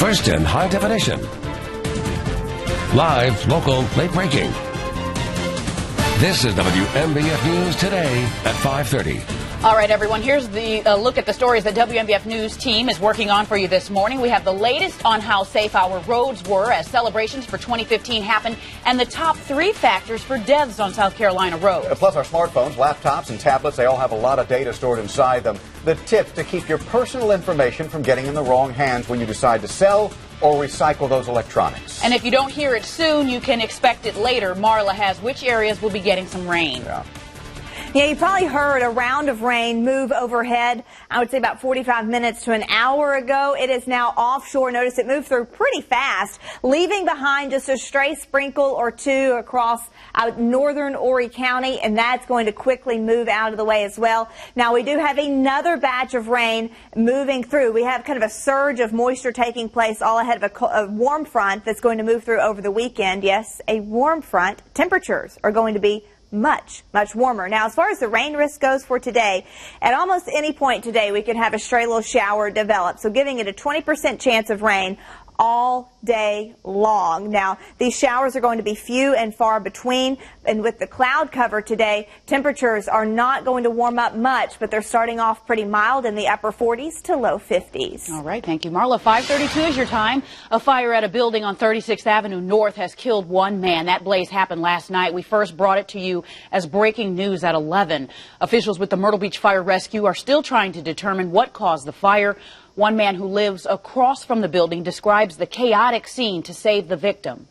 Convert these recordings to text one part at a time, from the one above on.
First in high definition. Live, local, late breaking. This is WMBF News Today at 5:30. All right, everyone, here's the look at the stories that WMBF News team is working on for you this morning. We have the latest on how safe our roads were as celebrations for 2015 happened, and the top 3 factors for deaths on South Carolina roads. Plus our smartphones, laptops, and tablets, they all have a lot of data stored inside them. The tips to keep your personal information from getting in the wrong hands when you decide to sell or recycle those electronics. And if you don't hear it soon, you can expect it later. Marla has which areas will be getting some rain. Yeah, you probably heard a round of rain move overhead, I would say about 45 minutes to an hour ago. It is now offshore. Notice it moved through pretty fast, leaving behind just a stray sprinkle or two across northern Horry County, and that's going to quickly move out of the way as well. Now, we do have another batch of rain moving through. We have kind of a surge of moisture taking place all ahead of a warm front that's going to move through over the weekend. Yes, a warm front. Temperatures are going to be much warmer. Now, as far as the rain risk goes for today, at almost any point today, we could have a stray little shower develop. So giving it a 20% chance of rain all day long. Now, these showers are going to be few and far between, and with the cloud cover today, temperatures are not going to warm up much, but they're starting off pretty mild in the upper 40s to low 50s. All right, thank you, Marla. 5:32 is your time. A fire at a building on 36th Avenue North has killed 1 man. That blaze happened last night. We first brought it to you as breaking news at 11. Officials with the Myrtle Beach Fire Rescue are still trying to determine what caused the fire. One man who lives across from the building describes the chaotic scene to save the victim.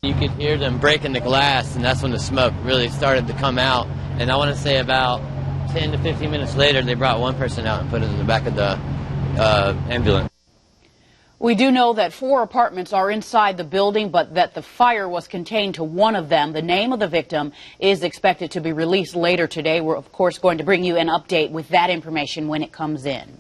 You could hear them breaking the glass, and that's when the smoke really started to come out. And I want to say about 10 to 15 minutes later, they brought one person out and put it in the back of the ambulance. We do know that 4 apartments are inside the building, but that the fire was contained to one of them. The name of the victim is expected to be released later today. We're, of course, going to bring you an update with that information when it comes in.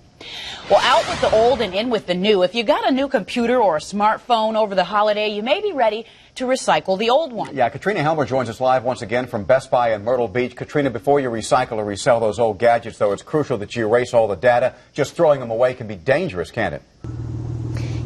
Well, out with the old and in with the new. If you got a new computer or a smartphone over the holiday, you may be ready to recycle the old one. Yeah, Katrina Helmer joins us live once again from Best Buy in Myrtle Beach. Katrina, before you recycle or resell those old gadgets, though, it's crucial that you erase all the data. Just throwing them away can be dangerous, can't it?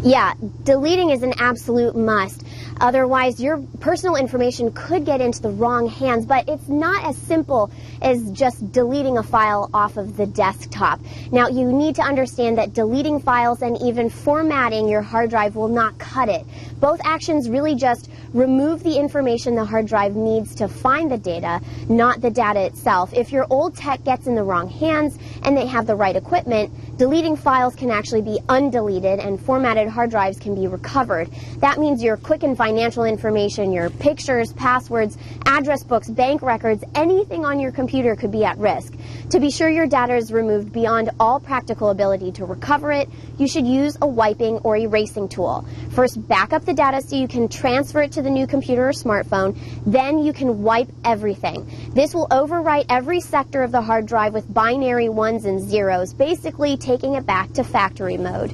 Yeah, deleting is an absolute must. Otherwise, your personal information could get into the wrong hands, but it's not as simple as just deleting a file off of the desktop. Now, you need to understand that deleting files and even formatting your hard drive will not cut it. Both actions really just remove the information the hard drive needs to find the data, not the data itself. If your old tech gets in the wrong hands and they have the right equipment, deleting files can actually be undeleted and formatted hard drives can be recovered. That means your quick and financial information, your pictures, passwords, address books, bank records, anything on your computer could be at risk. To be sure your data is removed beyond all practical ability to recover it, you should use a wiping or erasing tool. First, back up the data so you can transfer it to the new computer or smartphone. Then you can wipe everything. This will overwrite every sector of the hard drive with binary ones and zeros, basically taking it back to factory mode.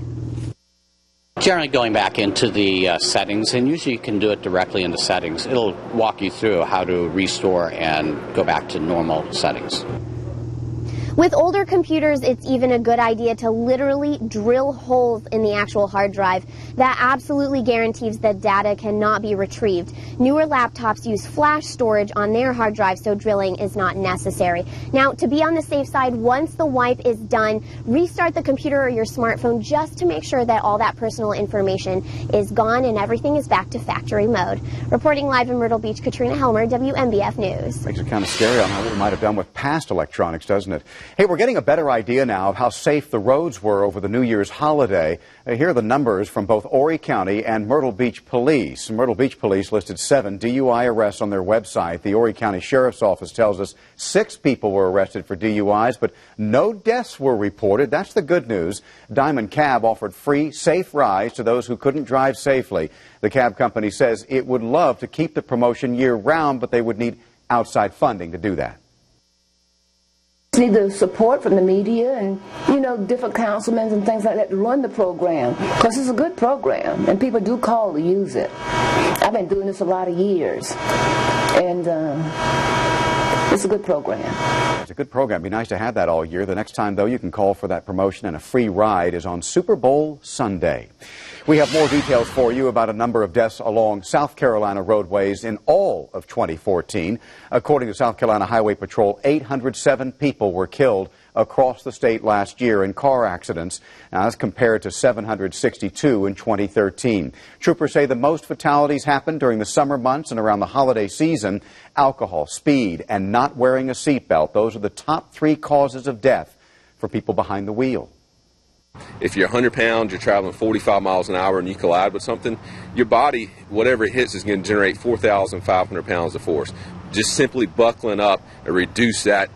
Generally going back into the settings, and usually you can do it directly into settings. It'll walk you through how to restore and go back to normal settings. With older computers, it's even a good idea to literally drill holes in the actual hard drive. That absolutely guarantees that data cannot be retrieved. Newer laptops use flash storage on their hard drive, so drilling is not necessary. Now, to be on the safe side, once the wipe is done, restart the computer or your smartphone just to make sure that all that personal information is gone and everything is back to factory mode. Reporting live in Myrtle Beach, Katrina Helmer, WMBF News. Makes it kind of scary on how we might have done with past electronics, doesn't it? Hey, we're getting a better idea now of how safe the roads were over the New Year's holiday. Here are the numbers from both Horry County and Myrtle Beach Police. Myrtle Beach Police listed 7 DUI arrests on their website. The Horry County Sheriff's Office tells us 6 people were arrested for DUIs, but no deaths were reported. That's the good news. Diamond Cab offered free, safe rides to those who couldn't drive safely. The cab company says it would love to keep the promotion year-round, but they would need outside funding to do that. Need the support from the media and, different councilmen and things like that to run the program, because it's a good program and people do call to use it. I've been doing this a lot of years, and It's a good program. It's a good program. It'd be nice to have that all year. The next time, though, you can call for that promotion, and a free ride is on Super Bowl Sunday. We have more details for you about a number of deaths along South Carolina roadways in all of 2014. According to South Carolina Highway Patrol, 807 people were killed across the state last year in car accidents. Now, that's compared to 762 in 2013. Troopers say the most fatalities happened during the summer months and around the holiday season. Alcohol, speed, and not wearing a seatbelt, those are the top 3 causes of death for people behind the wheel. If you're 100 pounds, you're traveling 45 miles an hour and you collide with something, your body, whatever it hits, is going to generate 4,500 pounds of force. Just simply buckling up and reduce that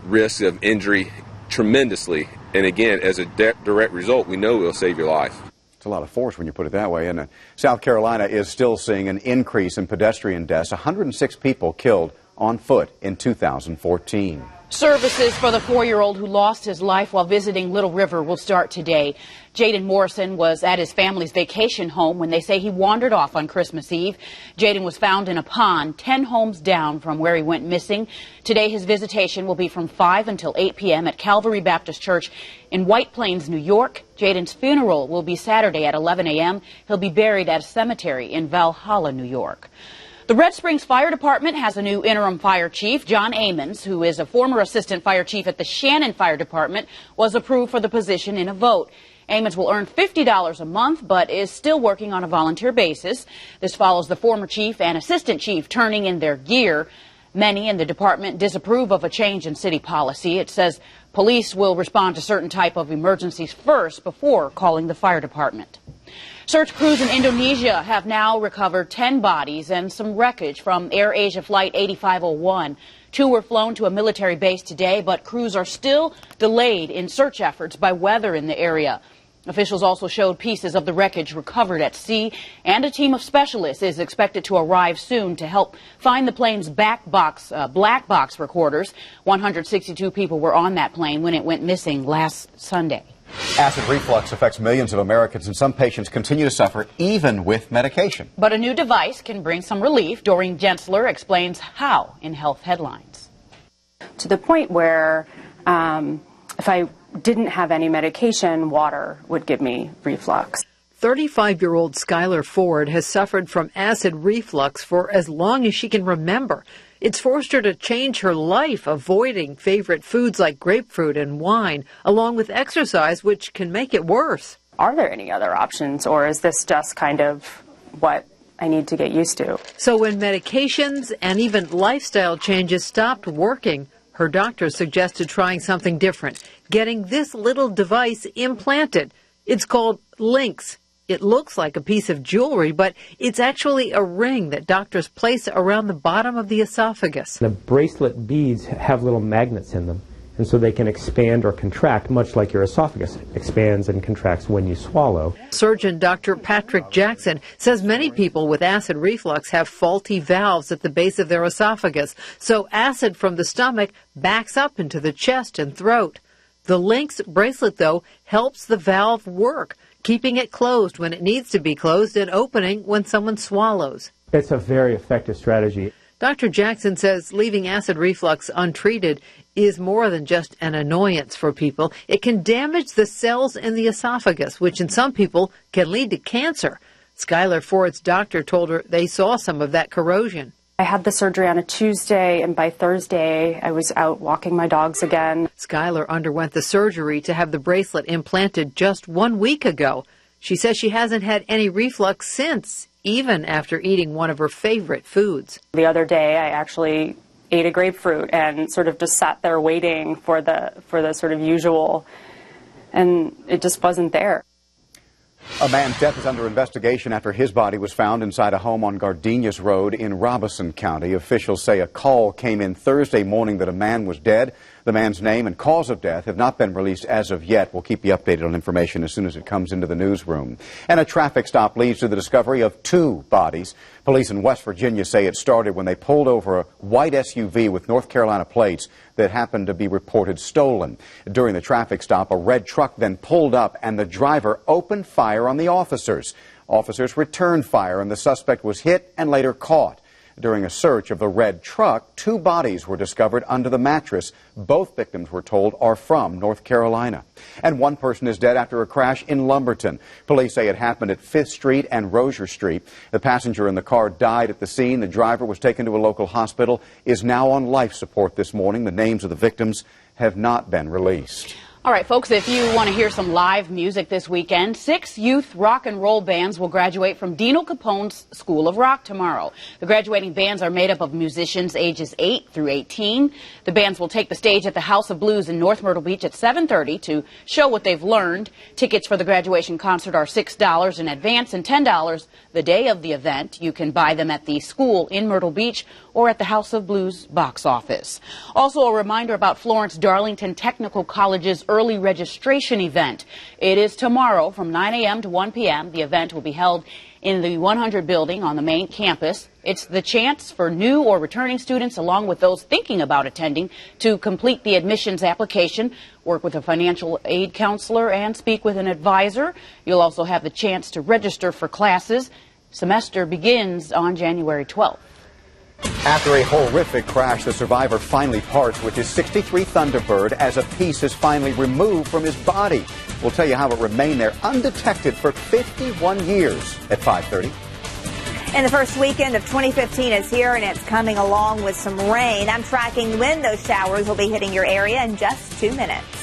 risk of injury tremendously. And again, as a direct result, we know it will save your life. It's a lot of force when you put it that way. And South Carolina is still seeing an increase in pedestrian deaths. 106 people killed on foot in 2014. Services for the 4-year-old who lost his life while visiting Little River will start today. Jaden Morrison was at his family's vacation home when they say he wandered off on Christmas Eve. Jaden was found in a pond 10 homes down from where he went missing. Today his visitation will be from 5 until 8 p.m. at Calvary Baptist Church in White Plains, New York. Jaden's funeral will be Saturday at 11 a.m. He'll be buried at a cemetery in Valhalla, New York. The Red Springs Fire Department has a new interim fire chief. John Amons, who is a former assistant fire chief at the Shannon Fire Department, was approved for the position in a vote. Amons will earn $50 a month, but is still working on a volunteer basis. This follows the former chief and assistant chief turning in their gear. Many in the department disapprove of a change in city policy. It says police will respond to certain type of emergencies first before calling the fire department. Search crews in Indonesia have now recovered 10 bodies and some wreckage from Air Asia Flight 8501. 2 were flown to a military base today, but crews are still delayed in search efforts by weather in the area. Officials also showed pieces of the wreckage recovered at sea, and a team of specialists is expected to arrive soon to help find the plane's black box recorders. 162 people were on that plane when it went missing last Sunday. Acid reflux affects millions of Americans, and some patients continue to suffer even with medication. But a new device can bring some relief. Doreen Gensler explains how in Health Headlines. To the point where if I didn't have any medication, water would give me reflux. 35-year-old Skylar Ford has suffered from acid reflux for as long as she can remember. It's forced her to change her life, avoiding favorite foods like grapefruit and wine, along with exercise, which can make it worse. Are there any other options, or is this just kind of what I need to get used to? So when medications and even lifestyle changes stopped working, her doctor suggested trying something different, getting this little device implanted. It's called Lynx. It looks like a piece of jewelry, but it's actually a ring that doctors place around the bottom of the esophagus. The bracelet beads have little magnets in them, and so they can expand or contract, much like your esophagus expands and contracts when you swallow. Surgeon Dr. Patrick Jackson says many people with acid reflux have faulty valves at the base of their esophagus, so acid from the stomach backs up into the chest and throat. The Lynx bracelet, though, helps the valve work, keeping it closed when it needs to be closed and opening when someone swallows. It's a very effective strategy. Dr. Jackson says leaving acid reflux untreated is more than just an annoyance for people. It can damage the cells in the esophagus, which in some people can lead to cancer. Skylar Ford's doctor told her they saw some of that corrosion. I had the surgery on a Tuesday, and by Thursday, I was out walking my dogs again. Skylar underwent the surgery to have the bracelet implanted just 1 week ago. She says she hasn't had any reflux since, even after eating one of her favorite foods. The other day, I actually ate a grapefruit and sort of just sat there waiting for the sort of usual, and it just wasn't there. A man's death is under investigation after his body was found inside a home on Gardenias Road in Robeson County. Officials say a call came in Thursday morning that a man was dead. The man's name and cause of death have not been released as of yet. We'll keep you updated on information as soon as it comes into the newsroom. And a traffic stop leads to the discovery of 2 bodies. Police in West Virginia say it started when they pulled over a white SUV with North Carolina plates that happened to be reported stolen. During the traffic stop, a red truck then pulled up and the driver opened fire on the officers. Officers returned fire and the suspect was hit and later caught. During a search of the red truck, 2 bodies were discovered under the mattress. Both victims, we're told, are from North Carolina. And 1 person is dead after a crash in Lumberton. Police say it happened at 5th Street and Rozier Street. The passenger in the car died at the scene. The driver was taken to a local hospital, is now on life support this morning. The names of the victims have not been released. All right, folks, if you want to hear some live music this weekend, 6 youth rock and roll bands will graduate from Dino Capone's School of Rock tomorrow. The graduating bands are made up of musicians ages 8 through 18. The bands will take the stage at the House of Blues in North Myrtle Beach at 7:30 to show what they've learned. Tickets for the graduation concert are $6 in advance and $10 the day of the event. You can buy them at the school in Myrtle Beach or at the House of Blues box office. Also, a reminder about Florence Darlington Technical College's early registration event. It is tomorrow from 9 a.m. to 1 p.m. The event will be held in the 100 building on the main campus. It's the chance for new or returning students, along with those thinking about attending, to complete the admissions application, work with a financial aid counselor, and speak with an advisor. You'll also have the chance to register for classes. Semester begins on January 12th. After a horrific crash, the survivor finally parts with his 63 Thunderbird as a piece is finally removed from his body. We'll tell you how it remained there undetected for 51 years at 5:30. And the first weekend of 2015 is here, and it's coming along with some rain. I'm tracking when those showers will be hitting your area in just 2 minutes.